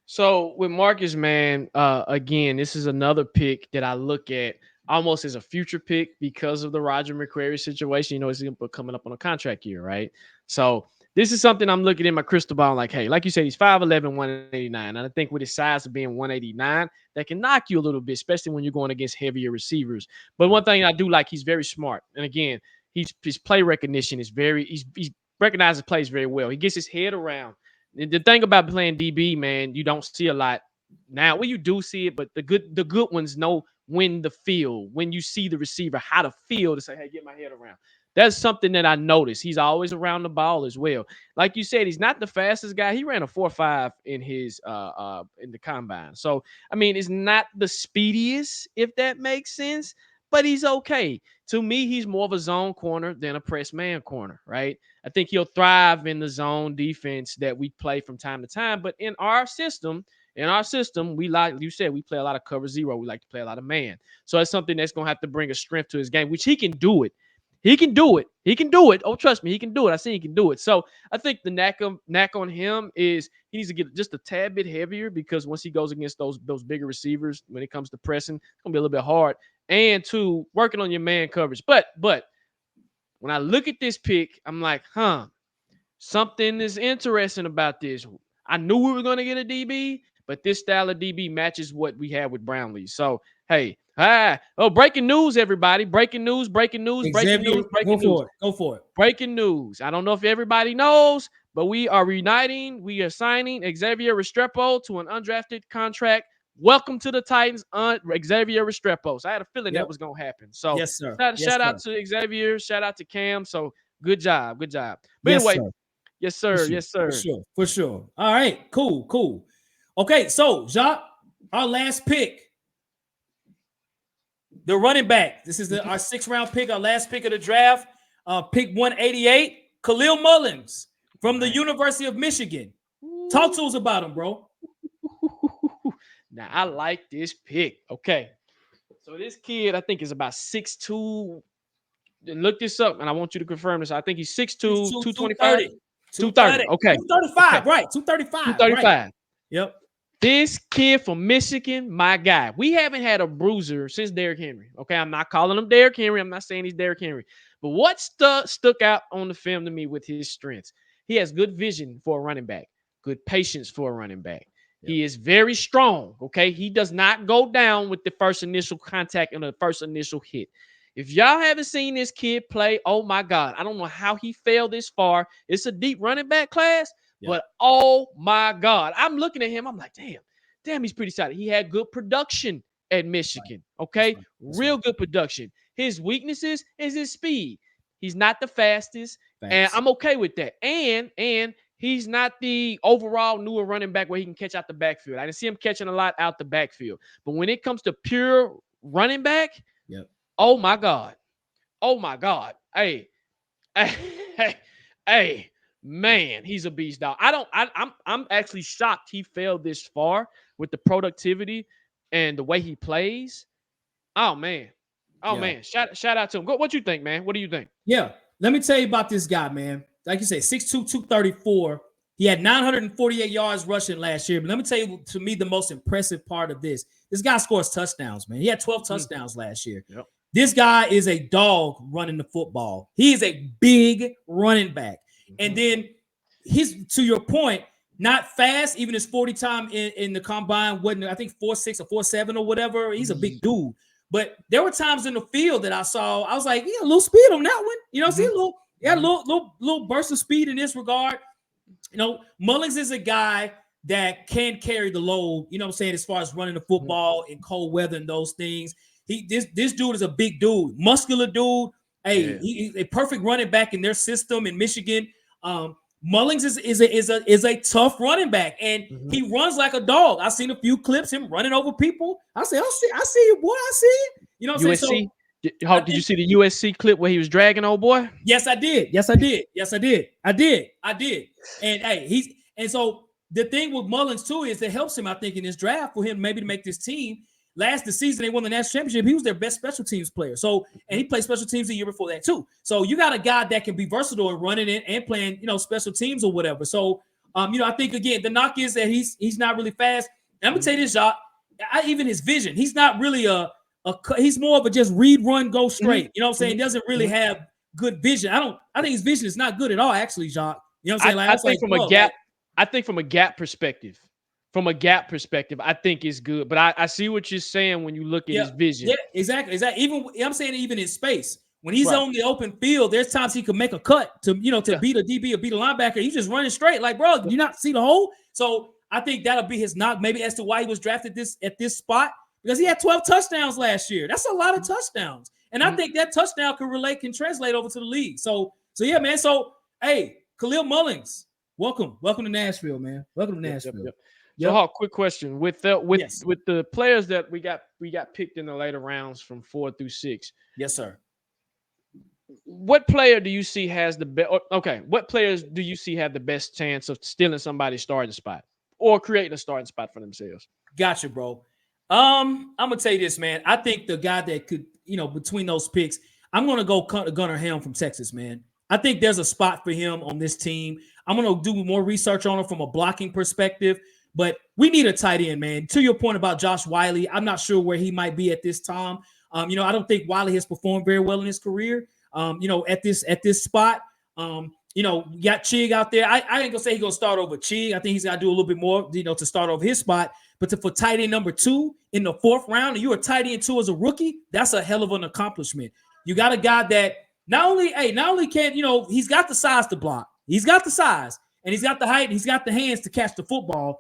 S1: So with Marcus, man, again, this is another pick that I look at almost as a future pick because of the Roger McCreary situation. He's coming up on a contract year, right? So this is something I'm looking in my crystal ball like, hey, like you said, he's 5'11", 189. And I think with his size of being 189, that can knock you a little bit, especially when you're going against heavier receivers. But one thing I do like, he's very smart. And again, his play recognition is he recognizes plays very well. He gets his head around. The thing about playing DB, man, you don't see a lot now. Well, you do see it, but the good ones know when to feel, when you see the receiver, how to feel to say, hey, get my head around. That's something that I noticed. He's always around the ball as well. Like you said, he's not the fastest guy. He ran a 4.5 in his in the combine. So, I mean, it's not the speediest, if that makes sense, but he's okay. To me, he's more of a zone corner than a press man corner, right? I think he'll thrive in the zone defense that we play from time to time. But in our system, we, like you said, we play a lot of cover zero. We like to play a lot of man. So it's something that's going to have to bring a strength to his game, which he can do it. He can do it. He can do it. Oh, trust me, he can do it. I see he can do it. So I think the knack on him is he needs to get just a tad bit heavier because once he goes against those bigger receivers, when it comes to pressing, it's gonna be a little bit hard. And two, working on your man coverage. But when I look at this pick, I'm like, something is interesting about this. I knew we were going to get a DB, but this style of DB matches what we had with Brownlee. So, hey, breaking news, everybody. Breaking news, breaking news, breaking
S2: Xavier,
S1: news, breaking
S2: go
S1: news.
S2: for it. Go for it.
S1: Breaking news. I don't know if everybody knows, but we are reuniting. We are signing Xavier Restrepo to an undrafted contract. Welcome to the Titans, Xavier Restrepo. So I had a feeling that was going to happen. So
S2: Yes, sir.
S1: shout out to Xavier. Shout out to Cam. So good job. Good job. But
S2: Yes,
S1: anyway,
S2: sir.
S1: yes, sir.
S2: For sure.
S1: Yes, sir.
S2: For sure. For sure. All right. Cool. Okay, so Jacques, our last pick, the running back. This is our 6th round pick, our last pick of the draft. Pick 188, Kalel Mullings from the University of Michigan. Talk to us about him, bro.
S1: Now, I like this pick. Okay. So this kid, I think, is about 6'2". Look this up, and I want you to confirm this. I think he's 6'2", 225. 230. Okay.
S2: 235,
S1: okay.
S2: right. 235.
S1: 235.
S2: Right. Yep.
S1: This kid from Michigan, my guy. We haven't had a bruiser since Derrick Henry. Okay, I'm not calling him Derrick Henry. I'm not saying he's Derrick Henry. But what stuck out on the film to me with his strengths? He has good vision for a running back, good patience for a running back. Yep. He is very strong, okay? He does not go down with the first initial contact and the first initial hit. If y'all haven't seen this kid play, oh my God, I don't know how he fell this far. It's a deep running back class, but oh my God, I'm looking at him. I'm like, damn, he's pretty solid. He had good production at Michigan, okay? Real good production. His weaknesses is his speed. He's not the fastest, and I'm okay with that. And he's not the overall newer running back where he can catch out the backfield. I didn't see him catching a lot out the backfield. But when it comes to pure running back, oh my God. Hey, man, he's a beast, dog. I'm actually shocked he fell this far with the productivity and the way he plays. Oh man. Shout out to him. What you think, man? What do you think?
S2: Yeah. Let me tell you about this guy, man. Like you said, 6'2", 234. He had 948 yards rushing last year. But let me tell you, to me, the most impressive part of this guy scores touchdowns, man. He had 12 touchdowns last year.
S1: Yep.
S2: This guy is a dog running the football. He is a big running back. And then he's, to your point, not fast. Even his 40 time in the combine wasn't, I think, 4.6 or 4.7 or whatever. He's a big dude. But there were times in the field that I saw, I was like, a little speed on that one. You know, see a little burst of speed in this regard. You know, Mullings is a guy that can carry the load, you know what I'm saying, as far as running the football in cold weather and those things. This dude is a big dude, muscular dude. Hey, he's a perfect running back in their system in Michigan. Mullings is a tough running back, and he runs like a dog. I've seen a few clips him running over people. I say, I see you, boy. I see you. You know what I'm saying?
S1: So, did you see the USC clip where he was dragging old boy?
S2: Yes, I did. And hey, so the thing with Mullings too is it helps him, I think, in this draft for him maybe to make this team. The season they won the national championship, he was their best special teams player. So, and he played special teams the year before that too. So you got a guy that can be versatile and running it and playing, special teams or whatever. So, I think again, the knock is that he's not really fast. And I'm gonna tell you this, Jacques, even his vision, he's not really he's more of a just read, run, go straight. You know what I'm saying? He doesn't really have good vision. I think his vision is not good at all, actually, Jacques. You know what I'm saying?
S1: I think from a gap perspective. From a gap perspective, I think it's good. But I see what you're saying when you look at his vision.
S2: Yeah, exactly. Even I'm saying even in space. When he's on the open field, there's times he can make a cut to beat a DB or beat a linebacker. He's just running straight. Like, bro, do you not see the hole? So I think that'll be his knock, maybe as to why he was drafted at this spot. Because he had 12 touchdowns last year. That's a lot of touchdowns. And I think that touchdown can translate over to the league. So yeah, man. So hey, Kalel Mullings, welcome to Nashville, man. Welcome to Nashville.
S1: Yep. So, Hawk, quick question: with the players that we got picked in the later rounds from 4 through 6.
S2: Yes, sir.
S1: What player do you see has the best? Okay, what players do you see have the best chance of stealing somebody's starting spot or creating a starting spot for themselves?
S2: Gotcha, bro. I'm gonna tell you this, man. I think the guy that could, between those picks, I'm going to go Gunnar Helm from Texas, man. I think there's a spot for him on this team. I'm going to do more research on him from a blocking perspective, but we need a tight end, man. To your point about Josh Wiley, I'm not sure where he might be at this time. I don't think Wiley has performed very well in his career. At this spot. You got Chig out there. I ain't gonna say he's gonna start over Chig. I think he's got to do a little bit more, to start over his spot. But for tight end number 2 in the 4th round, and you're a tight end 2 as a rookie, that's a hell of an accomplishment. You got a guy that not only can, he's got the size to block, he's got the size, and he's got the height, and he's got the hands to catch the football.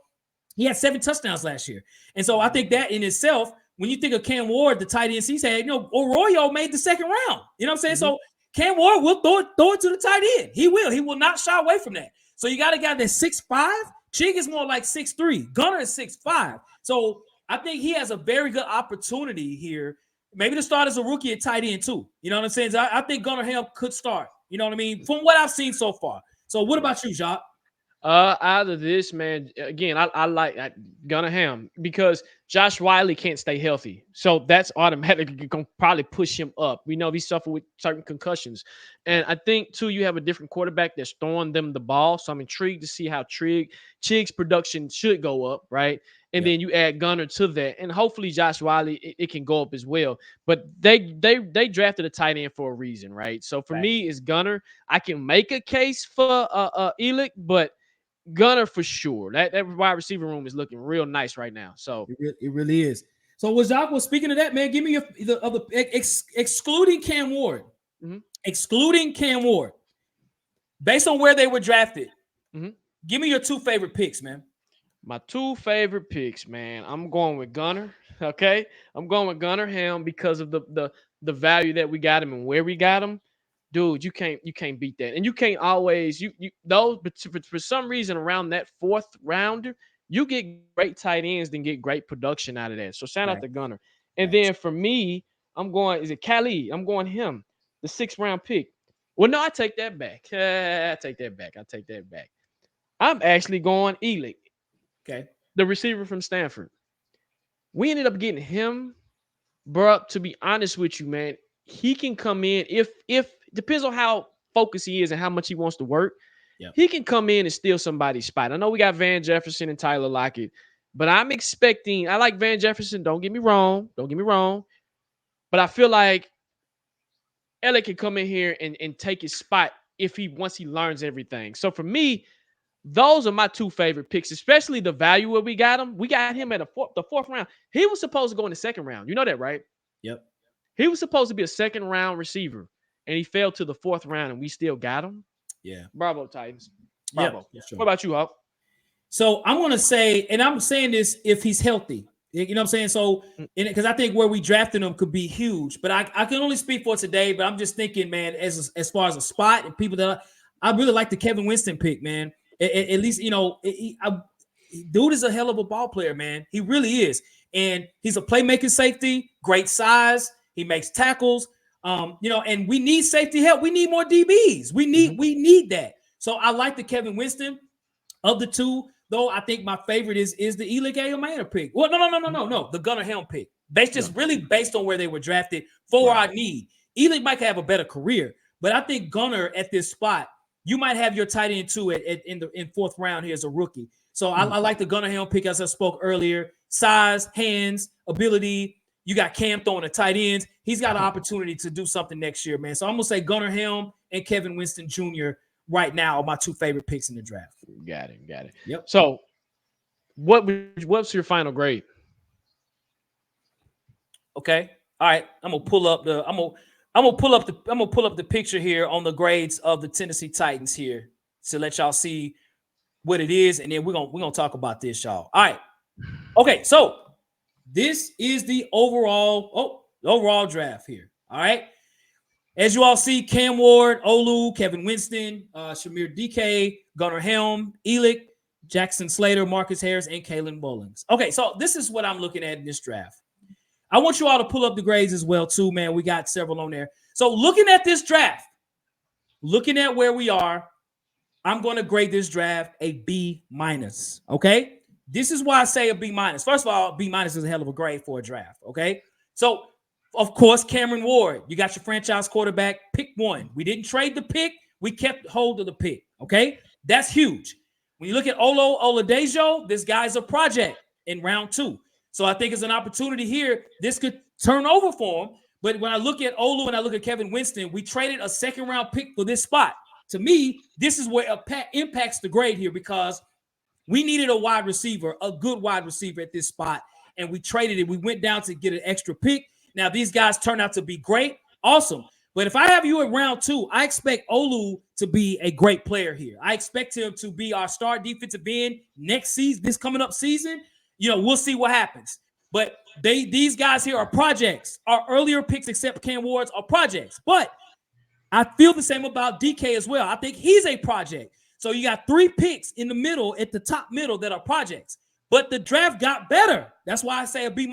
S2: He had 7 touchdowns last year. And so I think that in itself, when you think of Cam Ward, the tight ends he's had, Arroyo made the 2nd round. You know what I'm saying? Mm-hmm. So Cam Ward will throw it to the tight end. He will not shy away from that. So you got a guy that's 6'5". Chig is more like 6'3". Gunnar is 6'5". So I think he has a very good opportunity here, maybe to start as a rookie at tight end too. You know what I'm saying? So I think Gunnar Helm could start. You know what I mean? From what I've seen so far. So what about you, Jacques?
S1: Out of this, man, again, I like Gunnar Helm because Josh Wiley can't stay healthy. So that's automatically going to probably push him up. We know he suffered with certain concussions. And I think, too, you have a different quarterback that's throwing them the ball. So I'm intrigued to see how Chig's production should go up, right? And then you add Gunnar to that. And hopefully Josh Wiley, it can go up as well. But they drafted a tight end for a reason, right? So for me, it's Gunnar. I can make a case for Elic, but Gunnar for sure. That wide receiver room is looking real nice right now. So
S2: it really is. So was Jacques, speaking of that, man, give me excluding Cam Ward. Mm-hmm. Excluding Cam Ward. Based on where they were drafted, give me your 2 favorite picks, man.
S1: My 2 favorite picks, man. I'm going with Gunnar. Okay. I'm going with Gunnar Helm because of the value that we got him and where we got him. Dude, you can't beat that. And you can't always but for some reason around that 4th rounder, you get great tight ends then get great production out of that. So shout out to Gunnar. And then for me, is it Kalel? I'm going him, the 6th round pick. Well, no, I take that back. I take that back. I'm actually going Elic.
S2: Okay.
S1: The receiver from Stanford. We ended up getting him, bro. To be honest with you, man, he can come in if depends on how focused he is and how much he wants to work. Yep. He can come in and steal somebody's spot. I know we got Van Jefferson and Tyler Lockett, but I like Van Jefferson. Don't get me wrong. But I feel like Elic can come in here and take his spot once he learns everything. So for me, those are my 2 favorite picks, especially the value where we got him. We got him at the 4th round. He was supposed to go in the 2nd round. You know that, right?
S2: Yep.
S1: He was supposed to be a 2nd round receiver, and he fell to the 4th round, and we still got him.
S2: Yeah.
S1: Bravo, Titans. Bravo.
S2: Yeah, sure.
S1: What about you, Hawk?
S2: So I'm going to say, and I'm saying this if he's healthy. You know what I'm saying? So, because I think where we drafted him could be huge, but I can only speak for today. But I'm just thinking, man, as far as a spot and people that I really like the Kevin Winston pick, man. At least, dude is a hell of a ball player, man. He really is. And he's a playmaking safety, great size. He makes tackles, and we need safety help. We need more DBs. We need that. So I like the Kevin Winston. Of the 2, though, I think my favorite is the Elic Ayomanor pick. Well, no, the Gunnar Helm pick. Really based on where they were drafted for our need. Elic might have a better career, but I think Gunnar at this spot, you might have your tight end 2 in 4th round here as a rookie. So I like the Gunnar Helm pick as I spoke earlier. Size, hands, ability. You got Cam throwing the tight ends. He's got an opportunity to do something next year, man. So I'm going to say Gunnar Helm and Kevin Winston Jr. right now are my 2 favorite picks in the draft.
S1: Got it.
S2: Yep.
S1: So what's your final grade?
S2: Okay. All right. I'm going to pull up the picture here on the grades of the Tennessee Titans here to let y'all see what it is, and then we're gonna talk about this, y'all. All right. Okay, so this is the overall draft here. All right. As you all see, Cam Ward, Olu, Kevin Winston, Chimere, Dike, Gunnar Helm, Elic, Jackson Slater, Marcus Harris, and Kalen Mullings. Okay, so this is what I'm looking at in this draft. I want you all to pull up the grades as well, too, man. We got several on there. So looking at this draft, looking at where we are, I'm going to grade this draft a B-. Okay? This is why I say a B-. First of all, B- is a hell of a grade for a draft. Okay? So Of course, Cameron Ward. You got your franchise quarterback. Pick one. We didn't trade the pick. We kept hold of the pick. Okay, that's huge. When you look at Oladejo, this guy's a project in round 2. So I think it's an opportunity here. This could turn over for him. But when I look at Olu and I look at Kevin Winston, we traded a second-round pick for this spot. To me, this is where it impacts the grade here because we needed a wide receiver, a good wide receiver at this spot, and we traded it. We went down to get an extra pick. Now, these guys turned out to be great. Awesome. But if I have you in round 2, I expect Olu to be a great player here. I expect him to be our star defensive end next season, this coming up season. We'll see what happens. But these guys here are projects. Our earlier picks, except Cam Ward's, are projects. But I feel the same about Dike as well. I think he's a project. So you got 3 picks in the middle, at the top middle, that are projects. But the draft got better. That's why I say a B-.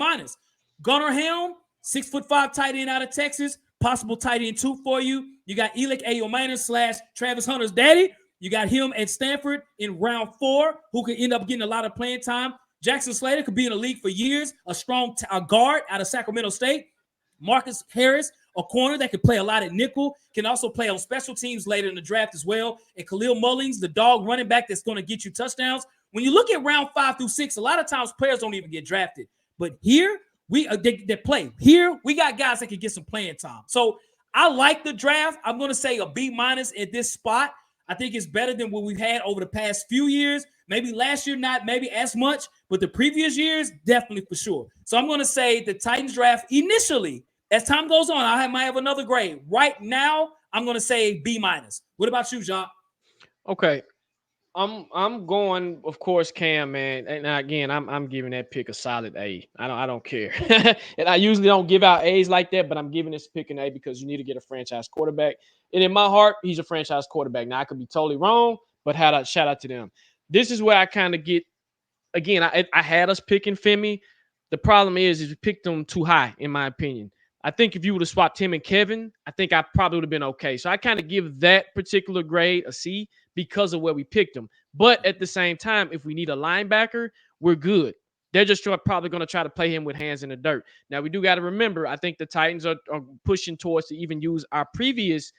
S2: Gunnar Helm, 6'5" tight end out of Texas, possible tight end 2 for you. You got Elic Ayomanor / Travis Hunter's daddy. You got him at Stanford in round 4, who could end up getting a lot of playing time. Jackson Slater could be in the league for years, a strong guard out of Sacramento State. Marcus Harris, a corner that could play a lot at nickel, can also play on special teams later in the draft as well. And Kalel Mullings, the dog running back that's going to get you touchdowns. When you look at round 5 through 6, a lot of times players don't even get drafted. But here, they play. Here, we got guys that can get some playing time. So I like the draft. I'm going to say a B- at this spot. I think it's better than what we've had over the past few years. Maybe last year, not maybe as much, but the previous years, definitely for sure. So I'm going to say the Titans draft initially, as time goes on, might have another grade. Right now, I'm going to say B-. What about you, Jacques?
S1: Okay. I'm going, of course, Cam, man. And again, I'm giving that pick a solid A. I don't care. And I usually don't give out A's like that, but I'm giving this pick an A because you need to get a franchise quarterback. And in my heart, he's a franchise quarterback. Now I could be totally wrong, but shout out to them. This is where I kind of get, again, I had us picking Femi. The problem is we picked him too high, in my opinion. I think if you would have swapped him and Kevin, I think I probably would have been okay. So I kind of give that particular grade a C because of where we picked him. But at the same time, if we need a linebacker, we're good. They're just probably going to try to play him with hands in the dirt. Now, we do got to remember, I think the Titans are pushing towards to even use our previous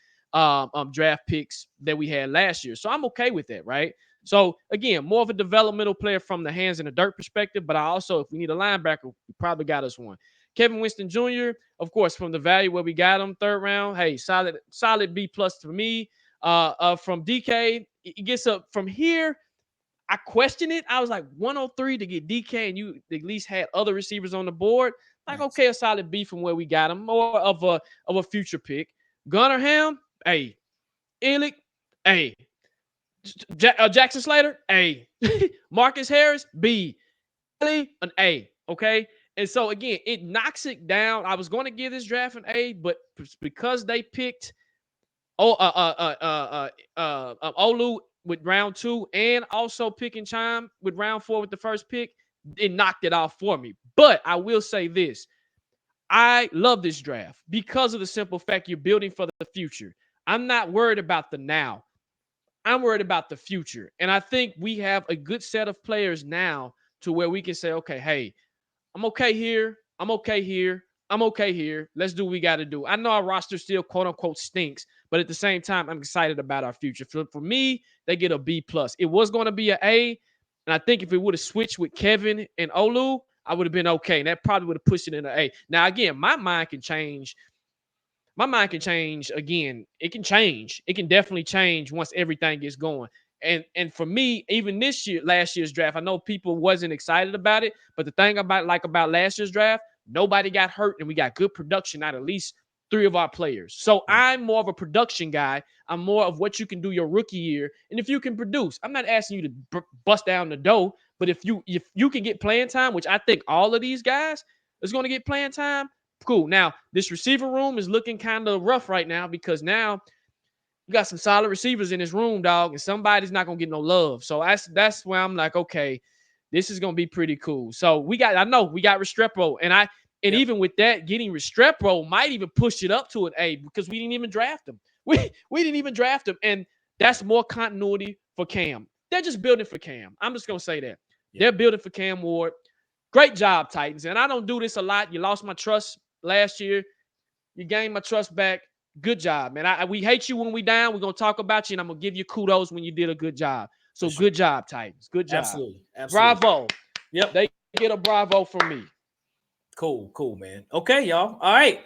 S1: draft picks that we had last year. So I'm okay with that, right? So, again, more of a developmental player from the hands in the dirt perspective. But I also, if we need a linebacker, we probably got us one. Kevin Winston Jr., of course, from the value where we got him, 3rd round, hey, solid B+ for me. From Dike, it gets up from here. I question it. I was like 103 to get Dike, and you at least had other receivers on the board. Like, nice. Okay, a solid B from where we got him, more of a future pick. Gunnar Helm, A. Elic, A. Jackson Slater, A. Marcus Harris, B. An A. Okay. And so, again, it knocks it down. I was going to give this draft an A, but because they picked Olu with round 2 and also picking Chime with round 4 with the first pick, it knocked it off for me. But I will say this. I love this draft because of the simple fact you're building for the future. I'm not worried about the now. I'm worried about the future. And I think we have a good set of players now to where we can say, okay, hey, I'm okay here. I'm okay here. I'm okay here. Let's do what we got to do. I know our roster still, quote unquote, stinks, but at the same time, I'm excited about our future. For me, they get a B+. It was going to be an A, and I think if it would have switched with Kevin and Olu, I would have been okay. And that probably would have pushed it in an A. Now, again, my mind can change. My mind can change again. It can change. It can definitely change once everything gets going. And for me, even last year's draft, I know people wasn't excited about it, but the thing about last year's draft, nobody got hurt and we got good production out of at least 3 of our players. So I'm more of a production guy. I'm more of what you can do your rookie year. And if you can produce, I'm not asking you to bust down the dough, but if you can get playing time, which I think all of these guys is going to get playing time, cool. Now, this receiver room is looking kind of rough right now because now you got some solid receivers in this room, dog, and somebody's not going to get no love. So that's where I'm like, okay, this is going to be pretty cool. So we got Restrepo, and even with that, getting Restrepo might even push it up to an A because we didn't even draft him. We didn't even draft him, and that's more continuity for Cam. They're just building for Cam. I'm just going to say that. Yeah. They're building for Cam Ward. Great job, Titans. And I don't do this a lot. You lost my trust last year. You gained my trust back. Good job, man. We hate you when we down. We're gonna talk about you, and I'm gonna give you kudos when you did a good job. So
S2: sure.
S1: good job, Titans. Good job.
S2: Absolutely.
S1: Bravo.
S2: Yep.
S1: They get a bravo from me.
S2: Cool, man. Okay, y'all. All right.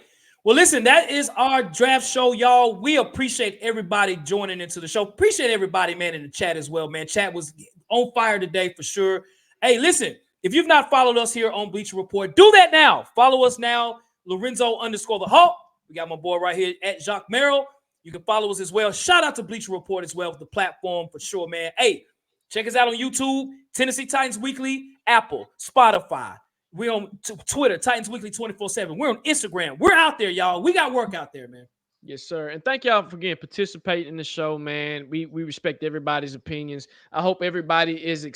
S2: Well, listen, that is our draft show, y'all. We appreciate everybody joining into the show. Appreciate everybody, man, in the chat as well, man. Chat was on fire today for sure. Hey, listen, if you've not followed us here on Bleacher Report, do that now. Follow us now, Lorenzo_the Hawk. We got my boy right here at Jacques Merrill. You can follow us as well. Shout out to Bleacher Report as well for the platform for sure, man. Hey, check us out on YouTube, Tennessee Titans Weekly, Apple, Spotify. We're on Twitter, Titans Weekly 24/7. We're on Instagram. We're out there, y'all. We got work out there, man.
S1: Yes, sir. And thank y'all for again participating in the show, man. We respect everybody's opinions. I hope everybody is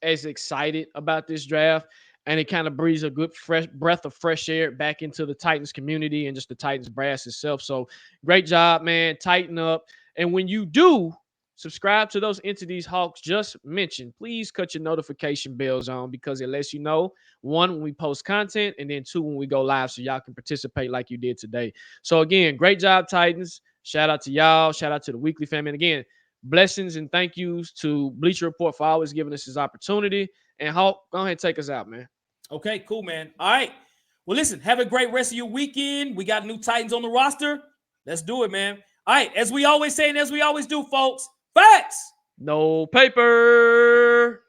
S1: as excited about this draft, and it kind of breathes a good fresh breath of fresh air back into the Titans community and just the Titans brass itself. So great job, man. Tighten up. And when you do subscribe to those entities Hawks just mentioned, please cut your notification bells on, because it lets you know, one, when we post content, and then two, when we go live, so y'all can participate like you did today. So again, great job, Titans. Shout out to y'all. Shout out to the Weekly family. And again, blessings and thank yous to Bleacher Report for always giving us this opportunity. And Hawk, go ahead and take us out, man.
S2: Okay, cool, man. All right. Well, listen, have a great rest of your weekend. We got new Titans on the roster. Let's do it, man. All right, as we always say and as we always do, folks, facts.
S1: No paper.